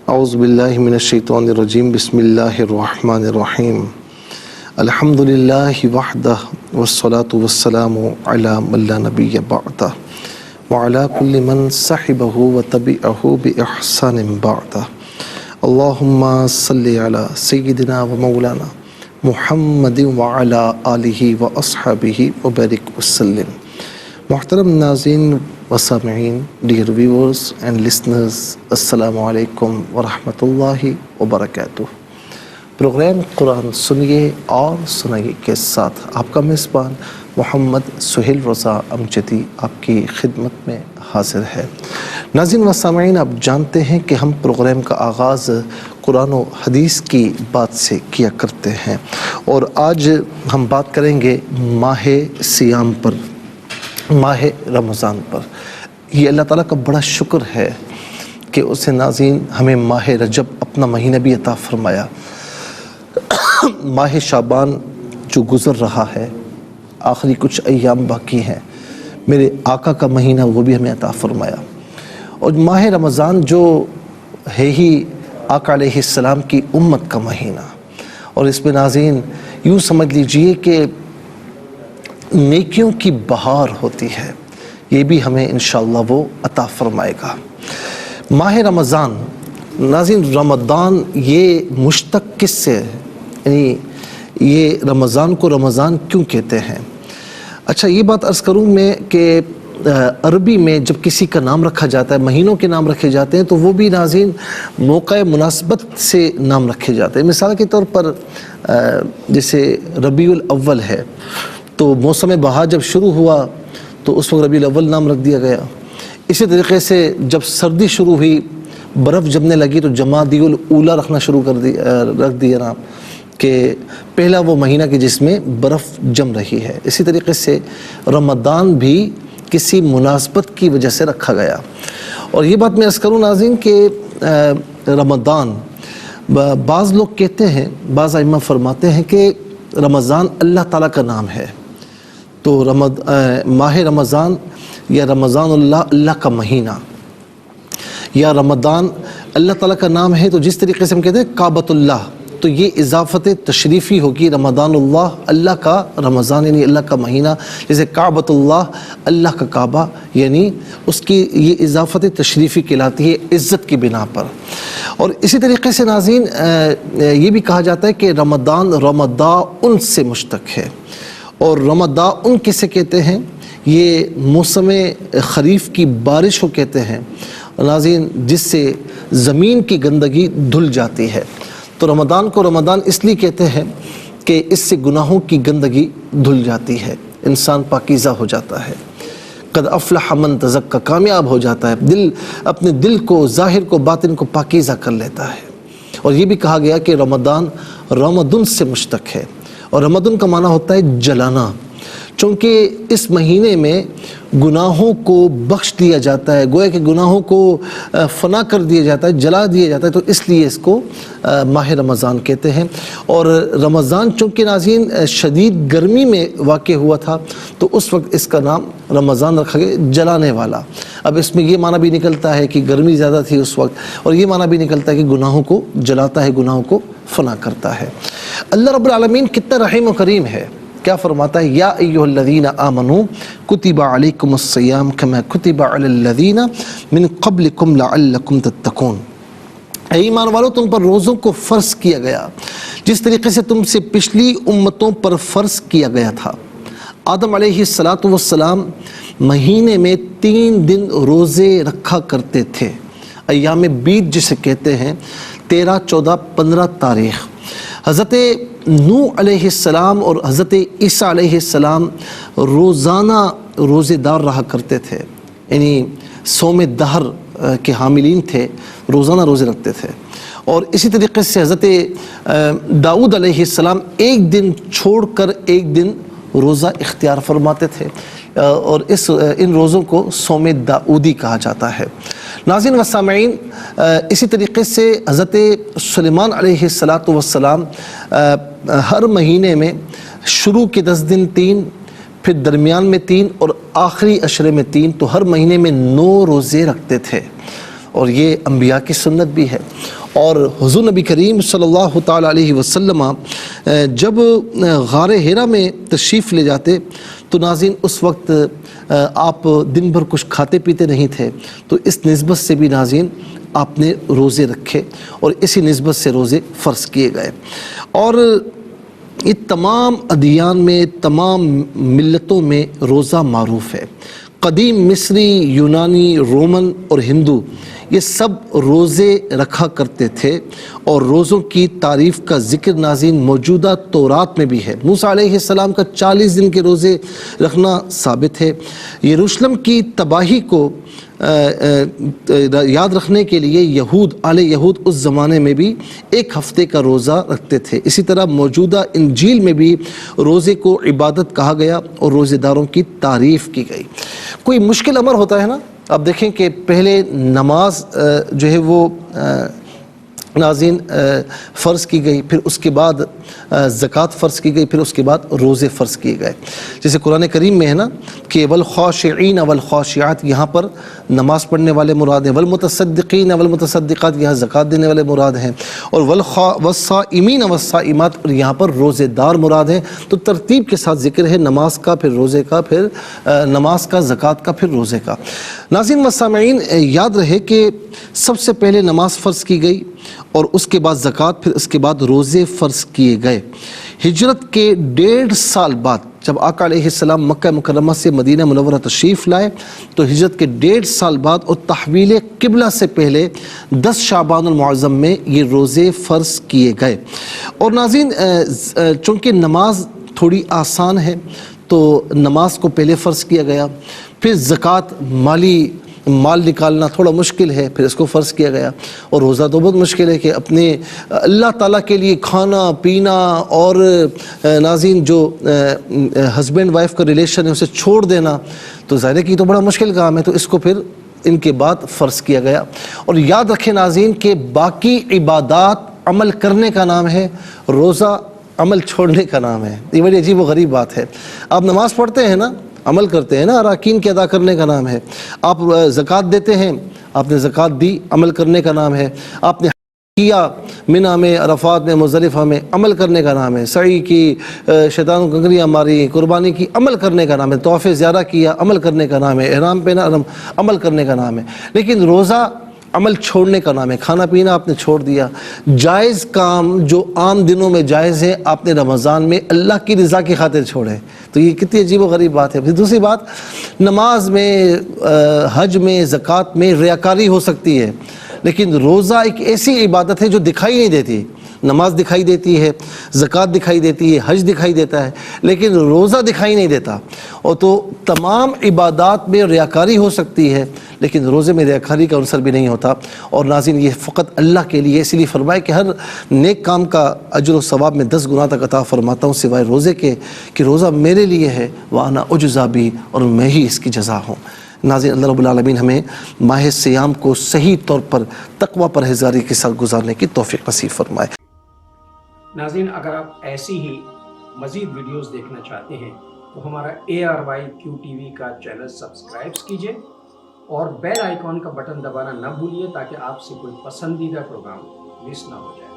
اعوذ باللہ من الشیطان الرجیم بسم اللہ الرحمن الرحیم الحمد للہ وحدہ والصلاة والسلام علی من لا نبی بعدہ وعلی کل من صحبہ وتبعہ بإحسان بعدہ اللہم صلی علی سیدنا و مولانا محمد وعلی آلہ واصحابہ وبارک وسلم۔ محترم ناظرین و سامعین، ڈیئر ویورز اینڈ لسنرز، السلام علیکم ورحمۃ اللہ وبرکاتہ۔ پروگرام قرآن سنیے اور سنائیے کے ساتھ آپ کا میزبان محمد سہیل رضا امجدی آپ کی خدمت میں حاضر ہے۔ ناظرین و سامعین، آپ جانتے ہیں کہ ہم پروگرام کا آغاز قرآن و حدیث کی بات سے کیا کرتے ہیں، اور آج ہم بات کریں گے ماہ صیام پر، ماہ رمضان پر۔ یہ اللہ تعالیٰ کا بڑا شکر ہے کہ اس نے ناظرین ہمیں ماہ رجب اپنا مہینہ بھی عطا فرمایا۔ ماہ شعبان جو گزر رہا ہے، آخری کچھ ایام باقی ہیں، میرے آقا کا مہینہ وہ بھی ہمیں عطا فرمایا، اور ماہ رمضان جو ہے ہی آقا علیہ السلام کی امت کا مہینہ، اور اس میں ناظرین یوں سمجھ لیجئے کہ نیکیوں کی بہار ہوتی ہے، یہ بھی ہمیں انشاءاللہ وہ عطا فرمائے گا۔ ماہ رمضان، ناظرین رمضان یہ مشتق کس سے ہے؟ یعنی یہ رمضان کو رمضان کیوں کہتے ہیں؟ اچھا، یہ بات عرض کروں میں کہ عربی میں جب کسی کا نام رکھا جاتا ہے، مہینوں کے نام رکھے جاتے ہیں، تو وہ بھی ناظرین موقع مناسبت سے نام رکھے جاتے ہیں۔ مثال کے طور پر جیسے ربیع الاول ہے، تو موسم بہار جب شروع ہوا تو اس وقت ربیع الاول نام رکھ دیا گیا۔ اسی طریقے سے جب سردی شروع ہوئی، برف جمنے لگی، تو جمادی الاولیٰ رکھنا شروع رکھ دیا نام، کہ پہلا وہ مہینہ کہ جس میں برف جم رہی ہے۔ اسی طریقے سے رمضان بھی کسی مناسبت کی وجہ سے رکھا گیا۔ اور یہ بات میں عرض کروں ناظرین کہ رمضان، بعض لوگ کہتے ہیں، بعض ائمہ فرماتے ہیں کہ رمضان اللہ تعالیٰ کا نام ہے، تو ماہ رمضان یا رمضان اللہ کا مہینہ، یا رمضان اللہ تعالیٰ کا نام ہے، تو جس طریقے سے ہم کہتے ہیں کعبۃ اللہ، تو یہ اضافت تشریفی ہوگی رمضان اللہ کا رمضان، یعنی اللہ کا مہینہ، جیسے کعبۃ اللہ کا کعبہ، یعنی اس کی یہ اضافت تشریفی کہلاتی ہے عزت کی بنا پر۔ اور اسی طریقے سے ناظرین یہ بھی کہا جاتا ہے کہ رمضان رمضان سے مشتق ہے، اور رمضان کسے کہتے ہیں؟ یہ موسم خریف کی بارش کو کہتے ہیں ناظرین، جس سے زمین کی گندگی دھل جاتی ہے۔ تو رمضان کو رمضان اس لیے کہتے ہیں کہ اس سے گناہوں کی گندگی دھل جاتی ہے، انسان پاکیزہ ہو جاتا ہے، قد افلح من تزکا، کامیاب ہو جاتا ہے، اپنے دل کو، ظاہر کو، باطن کو پاکیزہ کر لیتا ہے۔ اور یہ بھی کہا گیا کہ رمضان رمضان سے مشتق ہے، اور رمضان کا معنی ہوتا ہے جلانا، چونکہ اس مہینے میں گناہوں کو بخش دیا جاتا ہے، گویا کہ گناہوں کو فنا کر دیا جاتا ہے، جلا دیا جاتا ہے، تو اس لیے اس کو ماہ رمضان کہتے ہیں۔ اور رمضان چونکہ ناظرین شدید گرمی میں واقع ہوا تھا، تو اس وقت اس کا نام رمضان رکھا گیا، جلانے والا۔ اب اس میں یہ معنی بھی نکلتا ہے کہ گرمی زیادہ تھی اس وقت، اور یہ معنی بھی نکلتا ہے کہ گناہوں کو جلاتا ہے، گناہوں کو فنا کرتا ہے۔ اللہ رب العالمین کتنا رحیم و کریم ہے، کیا فرماتا ہے؟ یا ایھا الذین آمنوا کتب علیکم الصیام کما کتب علی الذین من قبلکم لعلکم تتقون۔ اے ایمان والو، تم پر روزوں کو فرض کیا گیا جس طریقے سے تم سے پچھلی امتوں پر فرض کیا گیا تھا۔ آدم علیہ السلام مہینے میں 3 دن روزے رکھا کرتے تھے، ایام بیت جسے کہتے ہیں، 13، 14، 15 تاریخ۔ حضرت نوح علیہ السلام اور حضرت عیسیٰ علیہ السلام روزانہ روزے دار رہا کرتے تھے، یعنی صوم دہر کے حاملین تھے، روزانہ روزے رکھتے تھے۔ اور اسی طریقے سے حضرت داؤد علیہ السلام ایک دن چھوڑ کر ایک دن روزہ اختیار فرماتے تھے، اور ان روزوں کو صوم داؤدی کہا جاتا ہے۔ ناظرین و سامعین، اسی طریقے سے حضرت سلیمان علیہ السلام ہر مہینے میں شروع کے 10 دن 3، پھر درمیان میں 3 اور آخری عشرے میں 3، تو ہر مہینے میں 9 روزے رکھتے تھے۔ اور یہ انبیاء کی سنت بھی ہے۔ اور حضور نبی کریم صلی اللہ تعالیٰ علیہ وسلم جب غار حرا میں تشریف لے جاتے تو ناظرین اس وقت آپ دن بھر کچھ کھاتے پیتے نہیں تھے، تو اس نسبت سے بھی ناظرین آپ نے روزے رکھے اور اسی نسبت سے روزے فرض کیے گئے۔ اور یہ تمام ادیان میں، تمام ملتوں میں روزہ معروف ہے۔ قدیم مصری، یونانی، رومن اور ہندو یہ سب روزے رکھا کرتے تھے، اور روزوں کی تعریف کا ذکر ناظرین موجودہ تورات میں بھی ہے۔ موسیٰ علیہ السلام کا 40 دن کے روزے رکھنا ثابت ہے۔ یروشلم کی تباہی کو یاد رکھنے کے لیے اہل یہود اس زمانے میں بھی 1 ہفتے کا روزہ رکھتے تھے۔ اسی طرح موجودہ انجیل میں بھی روزے کو عبادت کہا گیا اور روزے داروں کی تعریف کی گئی۔ کوئی مشکل امر ہوتا ہے نا، آپ دیکھیں کہ پہلے نماز جو ہے وہ ناظرین فرض کی گئی، پھر اس کے بعد زکوٰۃ فرض کی گئی، پھر اس کے بعد روزے فرض کیے گئے۔ جیسے قرآن کریم میں ہے نا کہ والخاشعین والخاشعات، یہاں پر نماز پڑھنے والے مراد ہیں، والمتصدقین والمتصدقات، یہاں زکوٰۃ دینے والے مراد ہیں، اور والصائمین والصائمات، اور یہاں پر روزے دار مراد ہیں۔ تو ترتیب کے ساتھ ذکر ہے نماز کا، پھر روزے کا، پھر نماز کا، زکوٰۃ کا، پھر روزے کا۔ ناظرین و سامعین، یاد رہے کہ سب سے پہلے نماز فرض کی گئی، اور اس کے بعد زکوٰۃ، پھر اس کے بعد روزے فرض کیے گئے۔ ہجرت کے 1.5 سال بعد جب آقا علیہ السلام مکہ مکرمہ سے مدینہ منورہ تشریف لائے، تو ہجرت کے 1.5 سال بعد اور تحویل قبلہ سے پہلے 10 شعبان المعظم میں یہ روزے فرض کیے گئے۔ اور ناظرین، چونکہ نماز تھوڑی آسان ہے تو نماز کو پہلے فرض کیا گیا، پھر زکوٰۃ مال نکالنا تھوڑا مشکل ہے، پھر اس کو فرض کیا گیا، اور روزہ تو بہت مشکل ہے کہ اپنے اللہ تعالیٰ کے لیے کھانا پینا اور ناظرین جو ہسبینڈ وائف کا ریلیشن ہے اسے چھوڑ دینا، تو ظاہر ہے کہ یہ تو بڑا مشکل کام ہے، تو اس کو پھر ان کے بعد فرض کیا گیا۔ اور یاد رکھیں ناظرین کہ باقی عبادات عمل کرنے کا نام ہے، روزہ عمل چھوڑنے کا نام ہے۔ یہ بڑی عجیب و غریب بات ہے۔ آپ نماز پڑھتے ہیں نا، عمل کرتے ہیں نا، اراکین کے ادا کرنے کا نام ہے۔ آپ زکوٰۃ دیتے ہیں، آپ نے زکوٰۃ دی، عمل کرنے کا نام ہے۔ آپ نے کیا منی میں، عرفات میں، مزدلفہ میں، عمل کرنے کا نام ہے۔ سعی کی، شیطان کو کنکریاں ماری، قربانی کی، عمل کرنے کا نام ہے۔ طواف زیارہ کیا، عمل کرنے کا نام ہے۔ احرام پہنا، عمل کرنے کا نام ہے۔ لیکن روزہ عمل چھوڑنے کا نام ہے۔ کھانا پینا آپ نے چھوڑ دیا۔ جائز کام جو عام دنوں میں جائز ہے آپ نے رمضان میں اللہ کی رضا کی خاطر چھوڑے، تو یہ کتنی عجیب و غریب بات ہے۔ پھر دوسری بات، نماز میں، حج میں، زکوٰۃ میں ریاکاری ہو سکتی ہے، لیکن روزہ ایک ایسی عبادت ہے جو دکھائی نہیں دیتی۔ نماز دکھائی دیتی ہے، زکوٰۃ دکھائی دیتی ہے، حج دکھائی دیتا ہے، لیکن روزہ دکھائی نہیں دیتا۔ اور تو تمام عبادات میں ریاکاری ہو سکتی ہے، لیکن روزے میں ریاکاری کا عنصر بھی نہیں ہوتا۔ اور ناظرین، یہ فقط اللہ کے لیے، اس لیے فرمائے کہ ہر نیک کام کا اجر و ثواب میں 10 گنا تک عطا فرماتا ہوں سوائے روزے کے، کہ روزہ میرے لیے ہے، وَأَنَا أُجْزَىٰ بِهِ، اور میں ہی اس کی جزا ہوں۔ ناظرین، اللہ رب العالمین ہمیں ماہ سیام کو صحیح طور پر تقوی پرہیزگاری کے ساتھ گزارنے کی توفیق نصیب فرمائے۔ ناظرین، اگر آپ ایسی ہی مزید ویڈیوز دیکھنا چاہتے ہیں تو ہمارا ARYQ کا چینل سبسکرائب کیجئے اور بیل آئیکن کا بٹن دبانا نہ بھولیے، تاکہ آپ سے کوئی پسندیدہ پروگرام مس نہ ہو جائے۔